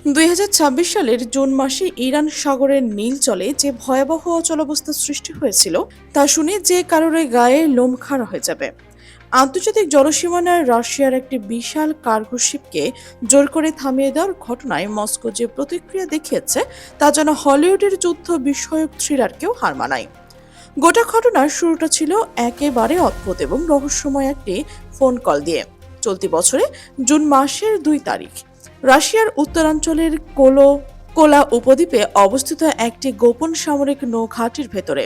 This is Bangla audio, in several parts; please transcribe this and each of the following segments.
২০২৬ সালের জুন মাসে ইরান সাগরের নীল জলে যে ভয়াবহ অচলাবস্থার সৃষ্টি হয়েছিল তা শুনে যে কারোর গায়ে লোম খাড়া হয়ে যাবে। আন্তর্জাতিক জলসীমানায় রাশিয়ার একটি বিশাল কার্গো শিপকে জোর করে থামিয়ে দেওয়ার ঘটনায় মস্কো যে প্রতিক্রিয়া দেখিয়েছে তা যেন হলিউডের যুদ্ধ বিষয়ক থ্রিলারকেও হার মানায়। গোটা ঘটনার শুরুটা ছিল একেবারে অদ্ভুত এবং রহস্যময় একটি ফোন কল দিয়ে। চলতি বছরে জুন মাসের 2 তারিখ রাশিয়ার উত্তরাঞ্চলের কোলা উপদ্বীপে অবস্থিত একটি গোপন সামরিক নৌঘাঁটির ভেতরে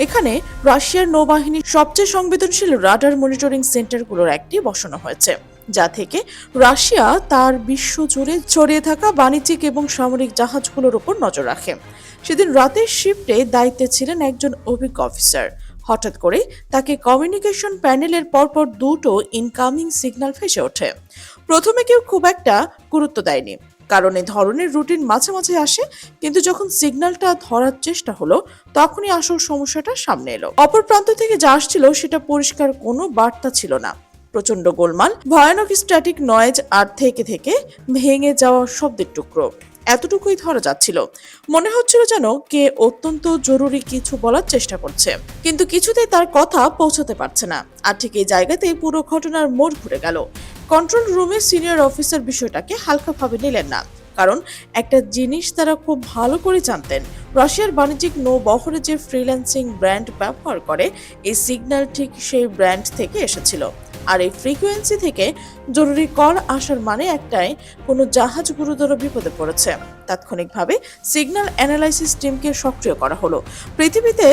এখানে রাশিয়ার নৌবাহিনীর সবচেয়ে সংবেদনশীল রাডার মনিটরিং সেন্টারগুলোর একটি বসানো হয়েছে, যা থেকে রাশিয়া তার বিশ্বজুড়ে ছড়িয়ে থাকা বাণিজ্যিক এবং সামরিক জাহাজগুলোর উপর নজর রাখে। সেদিন রাতের শিফটে দায়িত্বে ছিলেন একজন অভিজ্ঞ অফিসার। হঠাৎ করে তাকে কমিউনিকেশন প্যানেলের পরপর দুটো ইনকামিং সিগন্যাল ভেসে ওঠে। প্রথমে কেউ খুব একটা গুরুত্ব দেয়নি, কারণ এই ধরনের রুটিন মাঝে মাঝে আসে, কিন্তু যখন সিগন্যালটা ধরার চেষ্টা হলো তখনই আসল সমস্যাটা সামনে এলো। অপর প্রান্ত থেকে যা আসছিল সেটা পরিষ্কার কোনো বার্তা ছিল না। প্রচন্ড গোলমাল, ভয়ানক স্ট্যাটিক নয়েজ আর থেকে থেকে ভেঙে যাওয়া শব্দের টুকরো, এতটুকুই ধরা যাচ্ছিল। মনে হচ্ছিল যেন কে অত্যন্ত জরুরি কিছু বলার চেষ্টা করছে, কিন্তু কিছুতেই তার কথা পৌঁছাতে পারছে না। আর ঠিক এই জায়গাতেই পুরো ঘটনার মোড় ঘুরে গেল। কন্ট্রোল রুমে সিনিয়র অফিসার বিষয়টাকে হালকাভাবে নিলেন না, কারণ একটা জিনিস তারা খুব ভালো করে জানতেন, রাশিয়ার বাণিজ্যিক নৌবহরে যে ফ্রিল্যান্সিং ব্র্যান্ড ব্যবহার করে এই সিগন্যাল ঠিক সেই ব্র্যান্ড থেকে এসেছিল। আর এই ফ্রিকোয়েন্সি থেকে জরুরি কল আসার মানে একটাই, কোনো জাহাজ গুরুতর বিপদে পড়েছে। তাৎক্ষণিকভাবে সিগন্যাল অ্যানালাইসিস টিমকে সক্রিয় করা হলো। পৃথিবীতে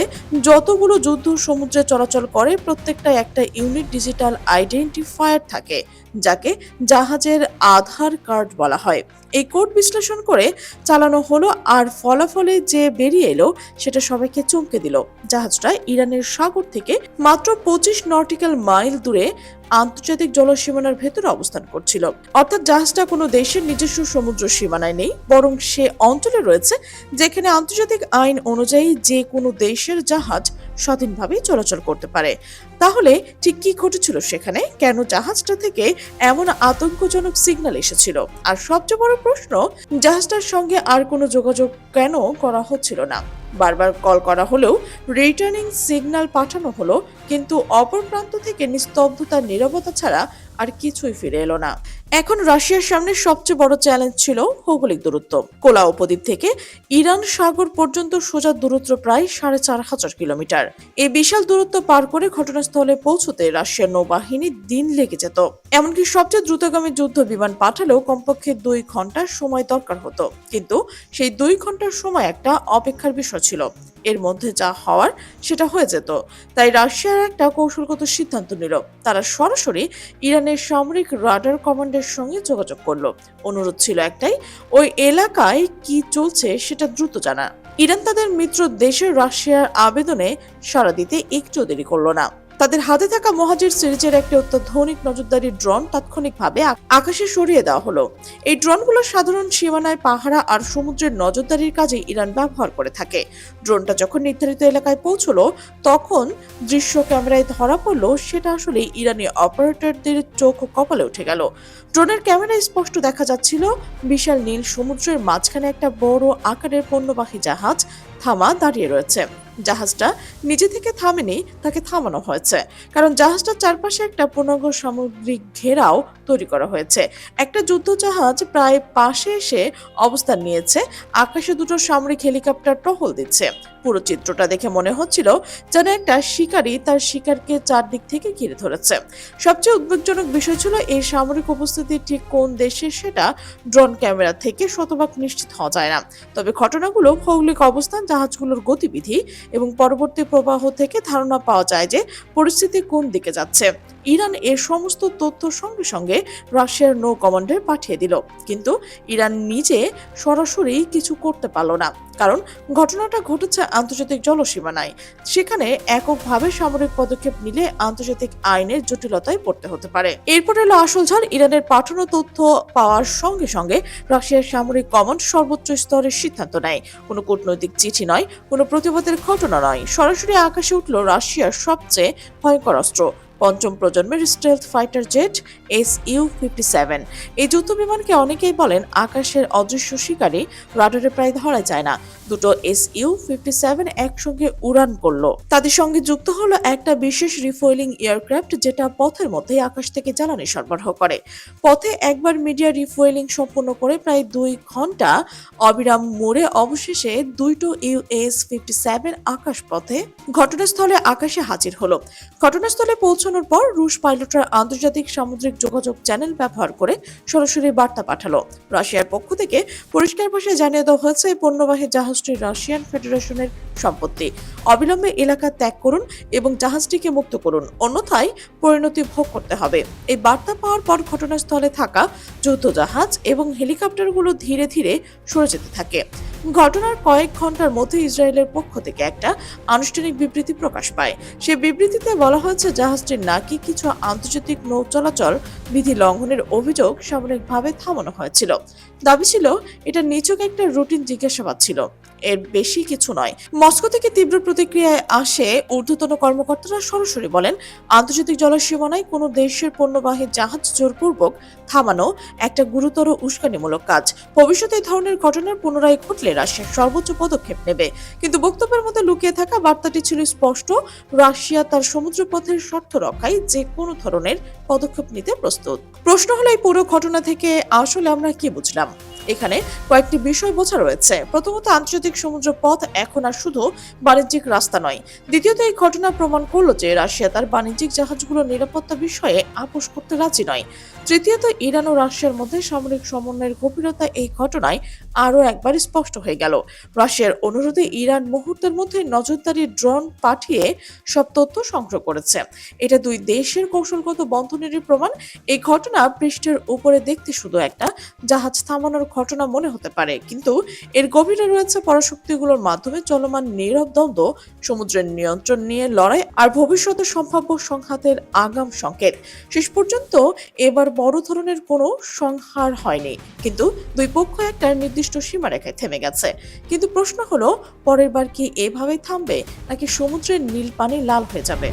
যতগুলো যুদ্ধ সমুদ্রে চলাচল করে প্রত্যেকটাই একটা ইউনিক ডিজিটাল আইডেন্টিফায়ার থাকে, যাকে জাহাজের আধার কার্ড বলা হয়। এই কোড বিশ্লেষণ করে চালানো হলো, আর ফলাফলে যে বেরিয়ে এলো সেটা সবাইকে চমকে দিল। জাহাজটা ইরানের সাগর থেকে মাত্র 25 নটিক্যাল মাইল দূরে আন্তর্জাতিক জলসীমানার ভেতরে অবস্থান করছিল। অর্থাৎ জাহাজটা কোনো দেশের নিজস্ব সমুদ্র সীমানায় নেই, বরং সে অঞ্চলে রয়েছে যেখানে আন্তর্জাতিক আইন অনুযায়ী যে কোনো দেশের জাহাজ স্বাধীনভাবে চলাচল করতে পারে। তাহলে ঠিক কি ঘটেছিল সেখানে, কেন জাহাজটা থেকে এমন আতঙ্কজনক সিগন্যাল এসেছিল? আর সবচেয়ে বড় প্রশ্ন, জাহাজটার সঙ্গে আর কোনো যোগাযোগ কেন করা হচ্ছিল না? বারবার কল করা হলেও, রিটার্নিং সিগন্যাল পাঠানো হলো, কিন্তু অপর প্রান্ত থেকে নিস্তব্ধতার নীরবতা ছাড়া আর কিছুই ফিরে এলো না। এখন রাশিয়ার সামনে সবচেয়ে বড় চ্যালেঞ্জ ছিল ভৌগোলিক দূরত্ব। কোলা উপদ্বীপ থেকে ইরান সাগর পর্যন্ত সোজা দূরত্ব প্রায় ৪,৫০০ কিলোমিটার। এই বিশাল দূরত্ব পার করে ঘটনাস্থলে পৌঁছতে রাশিয়ার নৌবাহিনী দিন লেগে যেত। এমনকি সবচেয়ে দ্রুতগামী যুদ্ধ বিমান পাঠালেও কমপক্ষে 2 ঘন্টার সময় দরকার হতো। কিন্তু সেই 2 ঘন্টার সময় একটা অপেক্ষার বিষয় ছিল। এর মধ্যে যা হওয়ার সেটা হয়ে যেত। তাই রাশিয়ার একটা কৌশলগত সিদ্ধান্ত নিল। তারা সরাসরি ইরানের সামরিক রাডার কমান্ডের সঙ্গে যোগাযোগ করলো। অনুরোধ ছিল একটাই, ওই এলাকায় কি চলছে সেটা দ্রুত জানা। ইরান তাদের মিত্র দেশের রাশিয়ার আবেদনে সাড়া দিতে একটু দেরি করলো না। তাদের হাতে থাকা মহাজির সিরিজের একটি অত্যাধুনিক নজরদারি ড্রোন তাৎক্ষণিকভাবে আকাশে সরিয়ে দেওয়া হলো। এই ড্রোনগুলো সাধারণ সীমানায় পাহারা আর সমুদ্রের নজরদারির কাজে ইরান ব্যবহার করে থাকে। ড্রোনটা যখন নির্ধারিত এলাকায় পৌঁছলো তখন দৃশ্য ক্যামেরায় ধরা পড়লো সেটা আসলে ইরানি অপারেটরদের চোখ কপালে উঠে গেল। ড্রোনের ক্যামেরায় স্পষ্ট দেখা যাচ্ছিল বিশাল নীল সমুদ্রের মাঝখানে একটা বড় আকারের পণ্যবাহী জাহাজ থামা দাঁড়িয়ে রয়েছে। জাহাজটা নিজে থেকে থামেনি, তাকে থামানো হয়েছে, কারণ জাহাজটার চারপাশে একটা পূর্ণাঙ্গ সামুদ্রিক ঘেরাও তৈরি করা হয়েছে। একটা যুদ্ধ জাহাজ প্রায় পাশে এসে অবস্থান নিয়েছে, আকাশে দুটো সামরিক হেলিকপ্টার টহল দিচ্ছে। পুরো চিত্রটা দেখে মনে হচ্ছিল যেন একটা শিকারী তার শিকারকে চারদিক থেকে ঘিরে ধরেছে। সবচেয়ে উদ্বেগজনক বিষয় ছিল এই সামরিক উপস্থিতি ঠিক কোন দেশে সেটা ড্রোন ক্যামেরা থেকে শতভাগ নিশ্চিত হওয়া যায় না। তবে ঘটনাগুলো, ভৌগোলিক অবস্থান, জাহাজগুলোর গতিবিধি এবং পরবর্তী প্রবাহ থেকে ধারণা পাওয়া যায় যে পরিস্থিতি কোন দিকে যাচ্ছে। ইরান এর সমস্ত তথ্য সঙ্গে সঙ্গে রাশিয়ার নৌ কমান্ডে পাঠিয়ে দিল, কিন্তু ইরান নিজে সরাসরি কিছু করতে পারল না, কারণ ঘটনাটা ঘটেছে আন্তর্জাতিক জলসীমানায়। সেখানে এককভাবে সামরিক পদক্ষেপ নিলে আন্তর্জাতিক আইনের জটিলতায় পড়তে হতে পারে। এরপর এলো আসল ঝড়। ইরানের পাঠানো তথ্য পাওয়ার সঙ্গে সঙ্গে রাশিয়ার সামরিক কমান্ড সর্বোচ্চ স্তরের সিদ্ধান্ত নেয়। কোনো কূটনৈতিক চিঠি নয়, কোনো প্রতিবাদের ঘটনা নয়, সরাসরি আকাশে উঠল রাশিয়ার সবচেয়ে ভয়ঙ্কর অস্ত্র, পঞ্চম প্রজন্মের স্টেলথ ফাইটার জেট SU-57। এই যুদ্ধ বিমানকে অনেকেই বলেন আকাশের অদৃশ্য শিকারী, রাডারে প্রায় ধরা যায় না। দুটো SU-57 একসঙ্গে উড়ান করলো। তাদের সঙ্গে যুক্ত হলো একটা বিশেষ রিফুয়েলিং এয়ারক্রাফট, যেটা পথের মধ্যেই আকাশ থেকে জ্বালানি সরবরাহ করে। পথে একবার মিডিয়া রিফুয়েলিং সম্পূর্ণ করে প্রায় 2 ঘন্টা অবিরাম মোড়ে অবশেষে দুইটো US-57 আকাশপথে ঘটনাস্থলে আকাশে হাজির হলো। ঘটনাস্থলে পৌঁছানোর পর রুশ পাইলটরা আন্তর্জাতিক সামুদ্রিক যোগাযোগ চ্যানেল ব্যবহার করে সরাসরি বার্তা পাঠালো। রাশিয়ার পক্ষ থেকে পরিষ্কার ভাষায় জানিয়ে দেওয়া হয়েছে এই পণ্যবাহী জাহাজটি রাশিয়ান ফেডারেশনের সম্পত্তি। অবিলম্বে এলাকা ত্যাগ করুন এবং জাহাজটিকে মুক্ত করুন, অন্যথায় পরিণতি ভোগ করতে হবে। এই বার্তা পাওয়ার পর ঘটনাস্থলে থাকা যুদ্ধজাহাজ এবং হেলিকপ্টারগুলো ধীরে ধীরে সরে যেতে থাকে। ঘটনার কয়েক ঘন্টার মধ্যে ইসরায়েলের পক্ষ থেকে একটা আনুষ্ঠানিক বিবৃতি প্রকাশ পায়। সেই বিবৃতিতে বলা হয়েছে জাহাজটির নাকি কিছু আন্তর্জাতিক নৌ চলাচল বিধি লঙ্ঘনের অভিযোগ সাময়িকভাবে থামানো হয়েছিল। দাবি ছিল এটা নিছক একটা রুটিন জিজ্ঞাসাবাদ ছিল, এর বেশি কিছু নয়। মস্কো থেকে তীব্র প্রতিক্রিয়ায় আসে। ঊর্ধ্বতন কর্মকর্তারা সরাসরি বলেন, আন্তর্জাতিক জলসীমানায় কোনো দেশের পণ্যবাহী জাহাজ জোরপূর্বক থামানো একটা গুরুতর উস্কানিমূলক কাজ। ভবিষ্যতে এই ধরনের ঘটনার পুনরায় ঘটলে রাশিয়া সর্বোচ্চ পদক্ষেপ নেবে। কিন্তু বক্তব্যের মধ্যে লুকিয়ে থাকা বার্তাটি ছিল স্পষ্ট, রাশিয়া তার সমুদ্রপথের স্বার্থ রক্ষায় যে কোনো ধরনের পদক্ষেপ নিতে প্রস্তুত। প্রশ্ন হলো, এই পুরো ঘটনা থেকে আসলে আমরা কি বুঝলাম? এখানে কয়েকটি বিষয় বোঝা রয়েছে। প্রথমত, আন্তর্জাতিক সমুদ্র পথ এখন আর শুধু বাণিজ্যিক রাস্তা নয়। দ্বিতীয়ত, এই ঘটনা প্রমাণ করলো যে রাশিয়া তার বাণিজ্যিক জাহাজগুলোর নিরাপত্তা বিষয়ে আপোষ করতে রাজি নয়। তৃতীয়ত, ইরান ও রাশিয়ার মধ্যে সামরিক সমন্বয়ের গভীরতা এই ঘটনায় আরও একবার স্পষ্ট হয়ে গেল। রাশিয়ার অনুরোধে ইরান মুহূর্তের মধ্যে নজরদারি ড্রোন পাঠিয়ে সব তথ্য সংগ্রহ করেছে। এটা দুই দেশের কৌশলগত বন্ধনেরই প্রমাণ। এই ঘটনা পৃষ্ঠের উপরে দেখতে শুধু একটা জাহাজ থামানোর ঘটনা মনে হতে পারে, কিন্তু এর গভীরে রয়েছে পরাশক্তিগুলোর মাধ্যমে চলমান নীরব দ্বন্দ্ব, সমুদ্রের নিয়ন্ত্রণ নিয়ে লড়াই আর ভবিষ্যতে সম্ভাব্য সংঘাতের আগাম সংকেত। শেষ পর্যন্ত এবার বড় ধরনের কোনো সংহার হয়নি, কিন্তু দুই পক্ষ একটা নির্দিষ্ট সীমারেখায় থেমে গেছে। কিন্তু প্রশ্ন হলো, পরের বার কি এভাবেই থামবে, নাকি সমুদ্রের নীল পানি লাল হয়ে যাবে?